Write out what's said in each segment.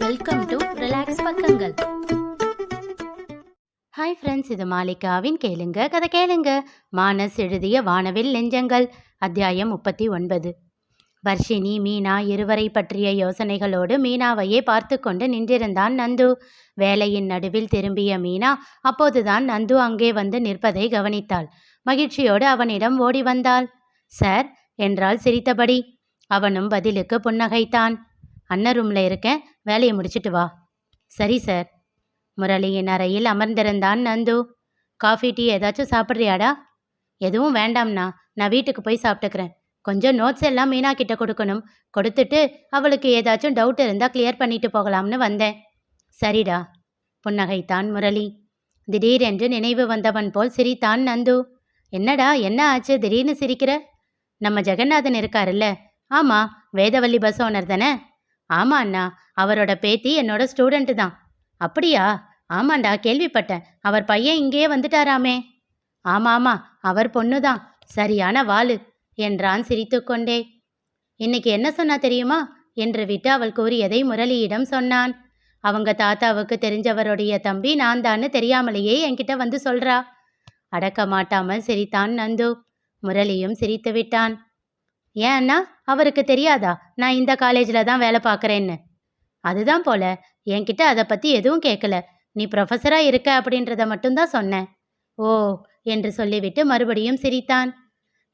Welcome to relax பக்கங்கள். Hi friends, இது மாலிகாவின் கேளுங்க கதை கேளுங்க. மானஸ் எழுதிய வானவில் நெஞ்சங்கள், அத்தியாயம் 39. வர்ஷினி, மீனா இருவரை பற்றிய யோசனைகளோடு மீனாவையே பார்த்து கொண்டு நின்றிருந்தான் நந்து. வேலையின் நடுவில் திரும்பிய மீனா அப்போதுதான் நந்து அங்கே வந்து நிற்பதை கவனித்தாள். மகிழ்ச்சியோடு அவனிடம் ஓடி வந்தாள். சார் என்றாள் சிரித்தபடி. அவனும் பதிலுக்கு புன்னகைத்தான். அண்ணன் ரூமில் இருக்கேன், வேலையை முடிச்சிட்டு வா. சரி சார். முரளியின் அறையில் அமர்ந்திருந்தான் நந்து. காஃபி டீ ஏதாச்சும் சாப்பிட்றியாடா? எதுவும் வேண்டாம்ண்ணா, நான் வீட்டுக்கு போய் சாப்பிட்டுக்கிறேன். கொஞ்சம் நோட்ஸ் எல்லாம் மீனா கிட்ட கொடுக்கணும். கொடுத்துட்டு அவளுக்கு ஏதாச்சும் டவுட் இருந்தால் கிளியர் பண்ணிட்டு போகலாம்னு வந்தேன். சரிடா, புன்னகைத்தான் முரளி. திடீரென்று நினைவு வந்தவன் போல் சிரித்தான் நந்து. என்னடா, என்ன ஆச்சு திடீர்னு சிரிக்கிற? நம்ம ஜெகநாதன் இருக்காருல்ல? ஆமாம், வேதவல்லி பஸ் ஓனர் தானே? ஆமாம் அண்ணா, அவரோட பேத்தி என்னோட ஸ்டூடெண்ட்டு தான். அப்படியா? ஆமாண்டா, கேள்விப்பட்டேன். அவர் பையன் இங்கேயே வந்துட்டாராமே. ஆமாம், அவர் பொண்ணு தான், சரியான வாளு என்றான் சிரித்து கொண்டே. இன்னைக்கு என்ன சொன்னா தெரியுமா என்று விட்டு அவள் கூறியதை முரளியிடம் சொன்னான். அவங்க தாத்தாவுக்கு தெரிஞ்சவருடைய தம்பி நான் தான்னு தெரியாமலேயே என்கிட்ட வந்து சொல்றா. அடக்க மாட்டாமல் சிரித்தான் நந்து. முரளியும் சிரித்து விட்டான். ஏன் அண்ணா, அவருக்கு தெரியாதா நான் இந்த காலேஜில் தான் வேலை பார்க்குறேன்னு? அதுதான் போல, என்கிட்ட அதை பற்றி எதுவும் கேட்கல. நீ ப்ரொஃபஸராக இருக்க அப்படின்றத மட்டும்தான் சொன்னேன். ஓ என்று சொல்லிவிட்டு மறுபடியும் சிரித்தான்.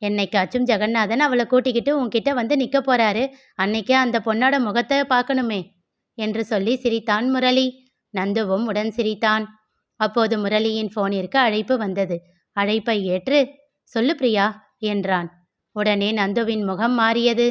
என்னைக்காச்சும் ஜெகநாதன் அவளை கூட்டிக்கிட்டு உன்கிட்ட வந்து நிற்க போறாரு, அன்னைக்கே அந்த பொண்ணோட முகத்தை பார்க்கணுமே என்று சொல்லி சிரித்தான் முரளி. நந்துவும் உடன் சிரித்தான். அப்போது முரளியின் ஃபோனிற்கு அழைப்பு வந்தது. அழைப்பை ஏற்று, சொல்லு பிரியா என்றான். உடனே நந்துவின் முகம் மாறியது.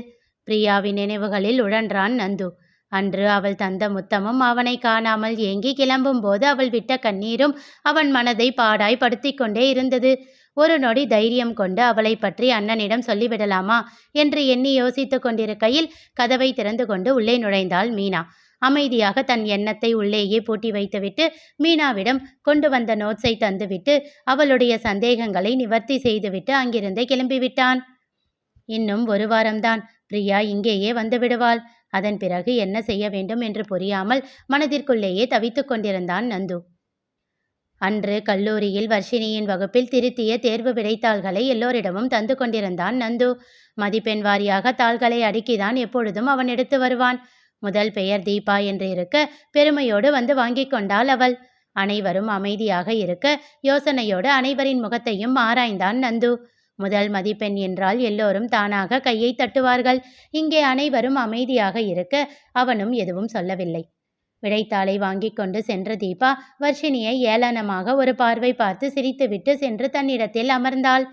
பிரியாவின் நினைவுகளில் உழன்றான் நந்து. அன்று அவள் தந்த முத்தமும் அவனை காணாமல் ஏங்கி கிளம்பும் போது அவள் விட்ட கண்ணீரும் அவன் மனதை பாடாய் படுத்தி கொண்டே இருந்தது. ஒரு நொடி தைரியம் கொண்டு அவளை பற்றி அண்ணனிடம் சொல்லிவிடலாமா என்று எண்ணி யோசித்து கொண்டிருக்கையில் கதவை திறந்து கொண்டு உள்ளே நுழைந்தாள் மீனா. அமைதியாக தன் எண்ணத்தை உள்ளேயே பூட்டி வைத்துவிட்டு மீனாவிடம் கொண்டு வந்த நோட்ஸை தந்துவிட்டு அவளுடைய சந்தேகங்களை நிவர்த்தி செய்துவிட்டு அங்கிருந்து கிளம்பிவிட்டான். இன்னும் ஒரு வாரம்தான், பிரியா இங்கேயே வந்து விடுவாள். அதன் பிறகு என்ன செய்ய வேண்டும் என்று புரியாமல் மனதிற்குள்ளேயே தவித்து கொண்டிருந்தான் நந்து. அன்று கல்லூரியில் வர்ஷினியின் வகுப்பில் திருத்திய தேர்வு விடைத்தாள்களை எல்லோரிடமும் தந்து கொண்டிருந்தான் நந்து. மதிப்பெண் வாரியாக தாள்களை அடுக்கிதான் எப்பொழுதும் அவன் எடுத்து வருவான். முதல் பெயர் தீபா என்று இருக்க பெருமையோடு வந்து வாங்கி கொண்டாள் அவள். அனைவரும் அமைதியாக இருக்க யோசனையோடு அனைவரின் முகத்தையும் ஆராய்ந்தான் நந்து. முதல் மதிப்பெண் என்றால் எல்லோரும் தானாக கையை தட்டுவார்கள். இங்கே அனைவரும் அமைதியாக இருக்க அவனும் எதுவும் சொல்லவில்லை. விடைத்தாளை வாங்கி கொண்டு சென்ற தீபா வர்ஷினியை ஏளனமாக ஒரு பார்வை பார்த்து சிரித்துவிட்டு சென்று தன்னிடத்தில் அமர்ந்தாள்.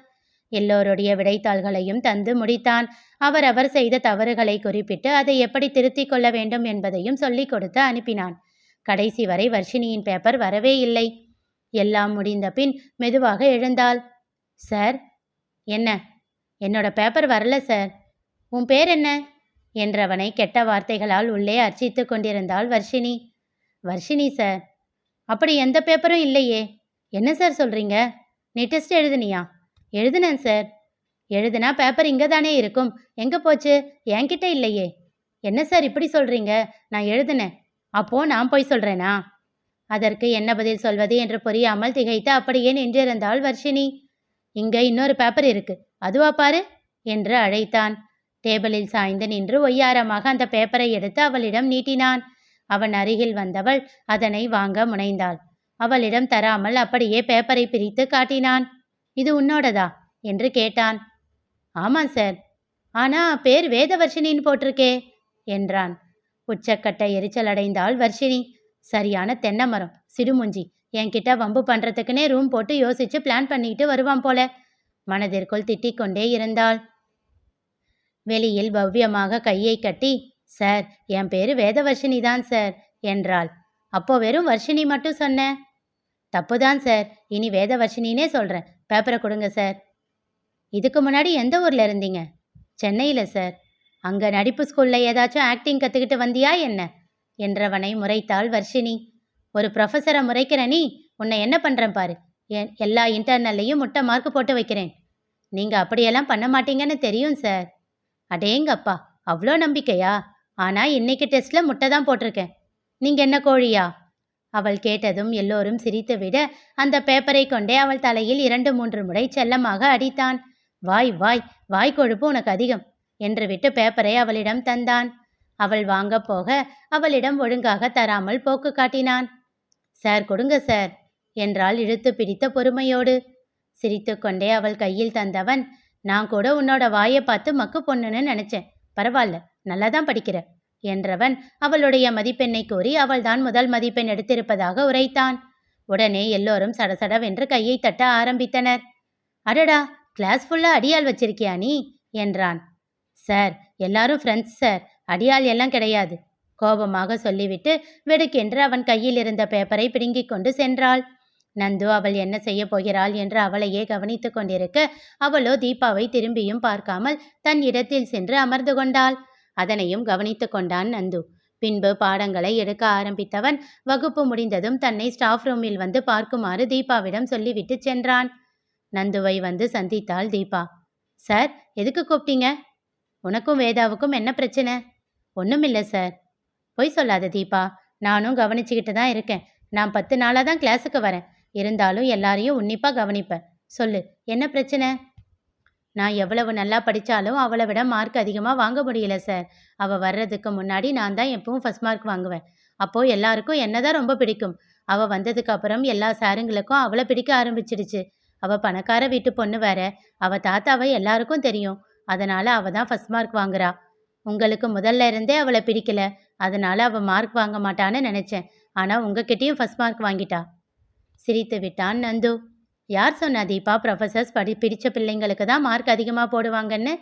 எல்லோருடைய விடைத்தாள்களையும் தந்து முடித்தான். அவரவர் செய்த தவறுகளை குறிப்பிட்டு அதை எப்படி திருத்திக் கொள்ள வேண்டும் என்பதையும் சொல்லிக் கொடுத்து அனுப்பினான். கடைசி வரை வர்ஷினியின் பேப்பர் வரவே இல்லை. எல்லாம் முடிந்த பின் மெதுவாக எழுந்தாள். சார். என்ன? என்னோட பேப்பர் வரல சார். உன் பேர் என்ன என்றவனை கெட்ட வார்த்தைகளால் உள்ளே அர்ச்சித்து கொண்டிருந்தாள் வர்ஷினி. வர்ஷினி சார். அப்படி எந்த பேப்பரும் இல்லையே. என்ன சார் சொல்கிறீங்க? நீ டெஸ்ட் எழுதுனியா? எழுதுனேன் சார். எழுதுனா பேப்பர் இங்கே தானே இருக்கும், எங்கே போச்சு? என்கிட்ட இல்லையே. என்ன சார் இப்படி சொல்கிறீங்க? நான் எழுதுனேன். அப்போது நான் போய் சொல்கிறேனா? அதற்கு என்ன பதில் சொல்வது என்று புரியாமல் திகைத்து அப்படியே நின்றிருந்தாள் வர்ஷினி. இங்கே இன்னொரு பேப்பர் இருக்கு, அதுவா பாரு என்று அழைத்தான். டேபிளில் சாய்ந்து நின்று ஒய்யாரமாக அந்த பேப்பரை எடுத்து அவளிடம் நீட்டினான். அவன் அருகில் வந்தவள் அதனை வாங்க முனைந்தாள். அவளிடம் தராமல் அப்படியே பேப்பரை பிரித்து காட்டினான். இது உன்னோடதா என்று கேட்டான். ஆமாம் சார். ஆனா பேர் வேதவர்ஷினின்னு போட்டிருக்கே என்றான். உச்சக்கட்ட எரிச்சல் அடைந்தாள் வர்ஷினி. சரியான தென்னை மரம், சிடுமுஞ்சி. என்கிட்ட வம்பு பண்ணுறதுக்குன்னே ரூம் போட்டு யோசிச்சு பிளான் பண்ணிக்கிட்டு வருவான் போல மனதிற்குள் திட்டிக் கொண்டே இருந்தாள். வெளியில் பவ்யமாக கையை கட்டி, சார் என் பேரு வேதவர்ஷினி தான் சார் என்றாள். அப்போ வெறும் வர்ஷினி மட்டும் சொன்னேன். தப்புதான் சார், இனி வேதவர்ஷினினே சொல்கிறேன். பேப்பரை கொடுங்க சார். இதுக்கு முன்னாடி எந்த ஊரில் இருந்தீங்க? சென்னையில் சார். அங்கே நடிப்பு ஸ்கூலில் ஏதாச்சும் ஆக்டிங் கற்றுக்கிட்டு வந்தியா என்ன என்றவனை முறைத்தாள் வர்ஷினி. ஒரு ப்ரொஃபஸரை முறைக்கிற நீ, உன்னை என்ன பண்ணுறேன் பாரு. எல்லா இன்டர்னல்லையும் முட்டை மார்க் போட்டு வைக்கிறேன். நீங்கள் அப்படியெல்லாம் பண்ண மாட்டீங்கன்னு தெரியும் சார். அடேங்கப்பா, அவ்வளோ நம்பிக்கையா? ஆனால் இன்னைக்கு டெஸ்ட்டில் முட்டை தான் போட்டிருக்கேன். நீங்க என்ன கோழியா? அவள் கேட்டதும் எல்லோரும் சிரித்துவிட அந்த பேப்பரை கொண்டே அவள் தலையில் 2-3 முறை செல்லமாக அடித்தான். வாய் வாய் வாய் கொழுப்பு உனக்கு அதிகம் என்று விட்டு பேப்பரை அவளிடம் தந்தான். அவள் வாங்க போக அவளிடம் ஒழுங்காக தராமல் போக்கு காட்டினான். சார் கொடுங்க சார் என்றாள் இழுத்து பிடித்த பொறுமையோடு. சிரித்து கொண்டே அவள் கையில் தந்தவன், நான் கூட உன்னோட வாயை பார்த்து மக்கு பொண்ணுன்னு நினைச்சேன். பரவாயில்ல, நல்லா தான் படிக்கிற என்றவன் அவளுடைய மதிப்பெண்ணை கூறி அவள்தான் முதல் மதிப்பெண் எடுத்திருப்பதாக உரைத்தான். உடனே எல்லோரும் சடசடவென்று கையை தட்ட ஆரம்பித்தனர். அடடா, கிளாஸ் ஃபுல்லா அடியாள் வச்சிருக்கியா நீ என்றான். சார், எல்லாரும் ஃப்ரெண்ட்ஸ் சார், அடியாள் எல்லாம் கிடையாது கோபமாக சொல்லிவிட்டு வெடுக்கென்று அவன் கையில் இருந்த பேப்பரை பிடுங்கிக் கொண்டு சென்றாள். நந்து அவள் என்ன செய்ய போகிறாள் என்று அவளையே கவனித்து கொண்டிருக்க அவளோ தீபாவை திரும்பியும் பார்க்காமல் தன் இடத்தில் சென்று அமர்ந்து கொண்டாள். அதனையும் கவனித்து கொண்டான் நந்து. பின்பு பாடங்களை எடுக்க ஆரம்பித்தவன் வகுப்பு முடிந்ததும் தன்னை ஸ்டாஃப் ரூமில் வந்து பார்க்குமாறு தீபாவிடம் சொல்லிவிட்டு சென்றான். நந்துவை வந்து சந்தித்தாள் தீபா. சார், எதுக்கு கூப்பிட்டீங்க? உனக்கும் வேதாவுக்கும் என்ன பிரச்சனை? ஒன்றுமில்லை சார். பொய் சொல்லாத தீபா, நானும் கவனிச்சுக்கிட்டு தான் இருக்கேன். நான் 10 நாளாக தான் கிளாஸுக்கு வரேன். இருந்தாலும் எல்லாரையும் உன்னிப்பாக கவனிப்பேன். சொல்லு, என்ன பிரச்சனை? நான் எவ்வளவு நல்லா படித்தாலும் அவளை விட மார்க் அதிகமாக வாங்க முடியல சார். அவள் வர்றதுக்கு முன்னாடி நான் தான் எப்பவும் ஃபஸ்ட் மார்க் வாங்குவேன். அப்போது எல்லாருக்கும் என்ன தான் ரொம்ப பிடிக்கும். அவள் வந்ததுக்கு அப்புறம் எல்லா சாருங்களுக்கும் அவளை பிடிக்க ஆரம்பிச்சிடுச்சு. அவள் பணக்கார வீட்டு பொண்ணு வேற. அவள் தாத்தாவை எல்லாருக்கும் தெரியும். அதனால் அவள் தான் ஃபஸ்ட் மார்க் வாங்குறா. உங்களுக்கு முதல்ல இருந்தே அவளை பிடிக்கல. அதனால் அவள் மார்க் வாங்க மாட்டான்னு நினச்சேன். ஆனால் உங்ககிட்டயும் ஃபஸ்ட் மார்க் வாங்கிட்டா. சிரித்து விட்டான் நந்து. யார் சொன்னா தீபா ப்ரொஃபஸர்ஸ் பிடிச்ச பிள்ளைங்களுக்கு தான் மார்க் அதிகமாக போடுவாங்கன்னு?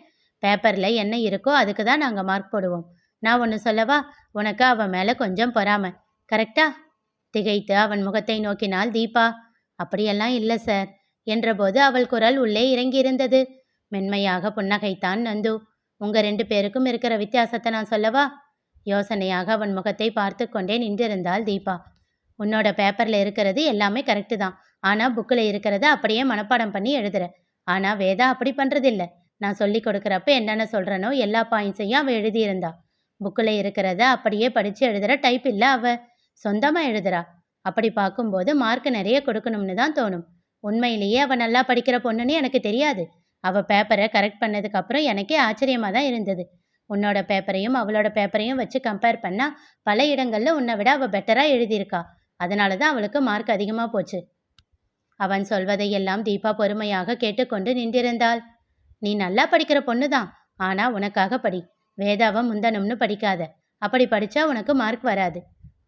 பேப்பரில் என்ன இருக்கோ அதுக்கு தான் நாங்கள் மார்க் போடுவோம். நான் ஒன்று சொல்லவா? உனக்கு அவன் மேலே கொஞ்சம் பொறாமை, கரெக்டா? திகைத்து அவன் முகத்தை நோக்கினாள் தீபா. அப்படியெல்லாம் இல்லை சார் என்றபோது அவள் குரல் உள்ளே இறங்கியிருந்தது. மென்மையாக புன்னகைத்தான் நந்து. உங்கள் 2 பேருக்கும் இருக்கிற வித்தியாசத்தை நான் சொல்லவா? யோசனையாக அவன் முகத்தை பார்த்து கொண்டே நின்றிருந்தாள் தீபா. உன்னோட பேப்பரில் இருக்கிறது எல்லாமே கரெக்டு தான். ஆனால் புக்கில் இருக்கிறத அப்படியே மனப்பாடம் பண்ணி எழுதுற. ஆனால் வேதா அப்படி பண்ணுறதில்ல. நான் சொல்லி கொடுக்குறப்ப என்னென்ன சொல்கிறனோ எல்லா பாயிண்ட்ஸையும் அவள் எழுதியிருந்தா. புக்கில் இருக்கிறத அப்படியே படித்து எழுதுகிற டைப் இல்லை. அவள் சொந்தமாக எழுதுறா. அப்படி பார்க்கும்போது மார்க் நிறைய கொடுக்கணும்னு தான் தோணும். உண்மையிலேயே அவள் நல்லா படிக்கிற பொண்ணுன்னு எனக்கு தெரியாது. அவள் பேப்பரை கரெக்ட் பண்ணதுக்கப்புறம் எனக்கே ஆச்சரியமாக தான் இருந்தது. உன்னோட பேப்பரையும் அவளோட பேப்பரையும் வச்சு கம்பேர் பண்ணால் பல இடங்களில் உன்னை விட அவள் பெட்டராக எழுதியிருக்கா. அதனால தான் அவளுக்கு மார்க் அதிகமாக போச்சு. அவன் சொல்வதையெல்லாம் தீபா பொறுமையாக கேட்டுக்கொண்டு நின்றிருந்தாள். நீ நல்லா படிக்கிற பொண்ணு தான். ஆனால் உனக்காக படி. வேதாவை முந்தணும்னு படிக்காத. அப்படி படித்தா உனக்கு மார்க் வராது.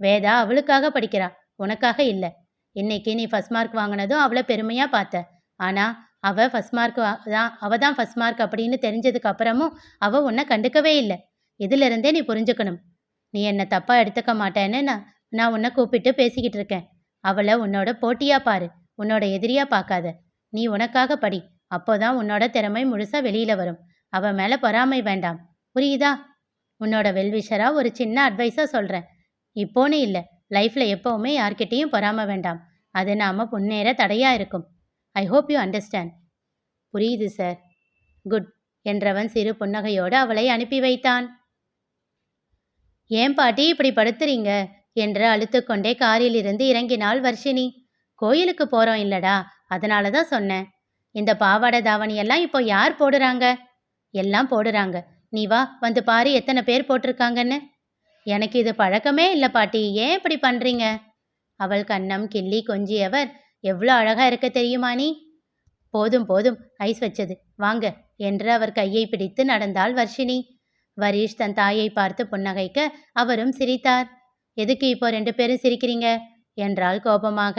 வேதா அவளுக்காக படிக்கிறா, உனக்காக இல்லை. இன்னைக்கு நீ ஃபஸ்ட் மார்க் வாங்கினதும் அவளை பெருமையாக பார்த்த. ஆனால் அவள் ஃபஸ்ட் மார்க் அவள் தான் ஃபஸ்ட் மார்க் அப்படின்னு தெரிஞ்சதுக்கு அப்புறமும் அவள் உன்னை கண்டுக்கவே இல்லை. இதிலிருந்தே நீ புரிஞ்சுக்கணும். நீ என்னை தப்பாக எடுத்துக்க மாட்டேன்னு நான் உன்னை கூப்பிட்டு பேசிக்கிட்டு இருக்கேன். அவளை உன்னோட போட்டியாக பாரு, உன்னோட எதிரியாக பார்க்காத. நீ உனக்காக படி. அப்போதான் உன்னோட திறமை முழுசாக வெளியில் வரும். அவள் மேலே பொறாமை வேண்டாம், புரியுதா? உன்னோட வெல்விஷராக ஒரு சின்ன அட்வைஸாக சொல்கிறேன். இப்போன்னு இல்லை, லைஃப்பில் எப்போவுமே யார்கிட்டையும் பொறாமை வேண்டாம். அது நாம் முன்னேற தடையாக இருக்கும். I hope you understand. புரியுது சார். குட் என்றவன் சிறு புன்னகையோடு அவளை அனுப்பி வைத்தான். ஏன் பாட்டி இப்படி படுத்துறீங்க என்று அழுத்துக்கொண்டே காரில் இருந்து இறங்கினாள் வர்ஷினி. கோயிலுக்கு போகிறோம் இல்லடா, அதனால தான் சொன்னேன். இந்த பாவாடை தாவணியெல்லாம் இப்போ யார் போடுறாங்க? எல்லாம் போடுறாங்க. நீ வா, வந்து பாரு எத்தனை பேர் போட்டிருக்காங்கன்னு. எனக்கு இது பழக்கமே இல்லை பாட்டி, ஏன் இப்படி பண்ணுறீங்க? அவள் கன்னம் கிள்ளி கொஞ்சியவர், எவ்வளோ அழகாக இருக்க தெரியுமா நீ? போதும் போதும், ஐஸ் வச்சது, வாங்க என்று அவர் கையை பிடித்து நடந்தாள் வர்ஷினி. வரீஷ் தன் தாயை பார்த்து புன்னகைக்க அவரும் சிரித்தார். எதுக்கு இப்போ 2 பேரும் சிரிக்கிறீங்க என்றாள் கோபமாக.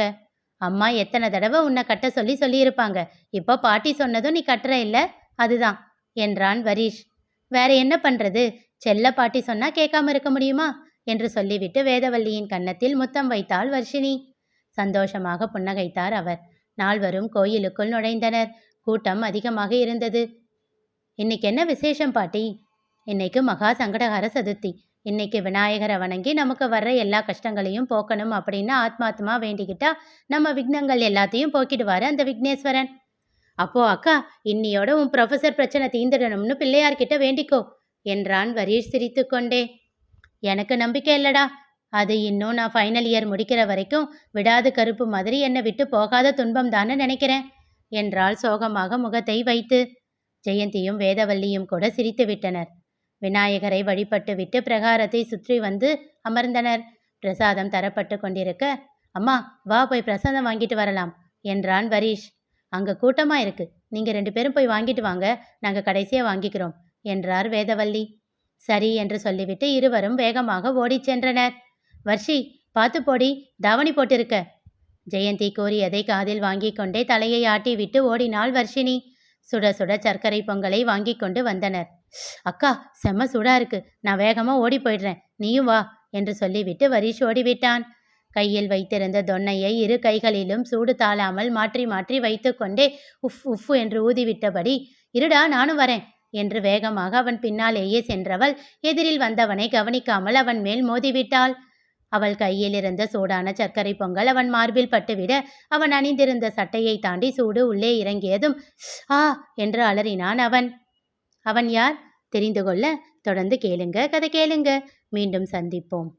அம்மா எத்தனை தடவை உன்னை கட்ட சொல்லியிருப்பாங்க. இப்போ பாட்டி சொன்னதும் நீ கட்டுற இல்லை, அதுதான் என்றான் வரீஷ். வேற என்ன பண்ணுறது, செல்ல பாட்டி சொன்னால் கேட்காம இருக்க முடியுமா என்று சொல்லிவிட்டு வேதவல்லியின் கன்னத்தில் முத்தம் வைத்தாள் வர்ஷினி. சந்தோஷமாக புன்னகைத்தார் அவர். நால்வரும் கோயிலுக்குள் நுழைந்தனர். கூட்டம் அதிகமாக இருந்தது. இன்னைக்கு என்ன விசேஷம் பாட்டி? இன்னைக்கு மகா சங்கடஹர சதுர்த்தி. இன்னைக்கு விநாயகரை வணங்கி நமக்கு வர்ற எல்லா கஷ்டங்களையும் போக்கணும் அப்படின்னு ஆத்மாத்மா வேண்டிக்கிட்டா நம்ம விக்னங்கள் எல்லாத்தையும் போக்கிடுவாரு அந்த விக்னேஸ்வரன். அப்போ அக்கா, இன்னியோட உன் ப்ரொஃபஸர் பிரச்சனை தீந்துடணும்னு பிள்ளையார்கிட்ட வேண்டிக்கோ என்றான் வரீஷ் சிரித்து கொண்டே. எனக்கு நம்பிக்கை இல்லடா. அது இன்னும் நான் ஃபைனல் இயர் முடிக்கிற வரைக்கும் விடாது கருப்பு மாதிரி என்னை விட்டு போகாத துன்பம் தான்னு நினைக்கிறேன் என்றாள் சோகமாக முகத்தை வைத்து. ஜெயந்தியும் வேதவல்லியும் கூட சிரித்து விட்டனர். விநாயகரை வழிபட்டு விட்டு பிரகாரத்தை சுற்றி வந்து அமர்ந்தனர். பிரசாதம் தரப்பட்டு கொண்டிருக்க, அம்மா வா போய் பிரசாதம் வாங்கிட்டு வரலாம் என்றான் வரீஷ். அங்கே கூட்டமாக இருக்கு, நீங்கள் 2 பேரும் போய் வாங்கிட்டு வாங்க, நாங்கள் கடைசியாக வாங்கிக்கிறோம் என்றார் வேதவல்லி. சரி என்று சொல்லிவிட்டு இருவரும் வேகமாக ஓடிச் சென்றனர். வர்ஷி பார்த்து போடி, தாவணி போட்டிருக்க. ஜெயந்தி கூறியதை காதில் வாங்கி கொண்டே தலையை ஆட்டி விட்டு ஓடினாள் வர்ஷினி. சுட சுட சர்க்கரை பொங்கலை வாங்கி கொண்டு வந்தனர். அக்கா செம்ம சுடா இருக்கு, நான் வேகமாக ஓடி போயிடுறேன், நீயும் வா என்று சொல்லிவிட்டு வரீஷ் ஓடிவிட்டான். கையில் வைத்திருந்த தொன்னையை 2 கைகளிலும் சூடு தாழாமல் மாற்றி மாற்றி வைத்து கொண்டே உஃப் உஃப் என்று ஊதிவிட்டபடி, இருடா நானும் வரேன் என்று வேகமாக அவன் பின்னாலேயே சென்றவள் எதிரில் வந்தவனை கவனிக்காமல் அவன் மேல் மோதிவிட்டாள். அவள் கையில் இருந்த சூடான சர்க்கரை பொங்கல் அவன் மார்பில் பட்டுவிட, அவன் அணிந்திருந்த சட்டையை தாண்டி சூடு உள்ளே இறங்கியதும் ஆ என்று அலறினான் அவன். அவன் யார் தெரிந்து கொள்ள தொடர்ந்து கேளுங்க, கதை கேளுங்க. மீண்டும் சந்திப்போம்.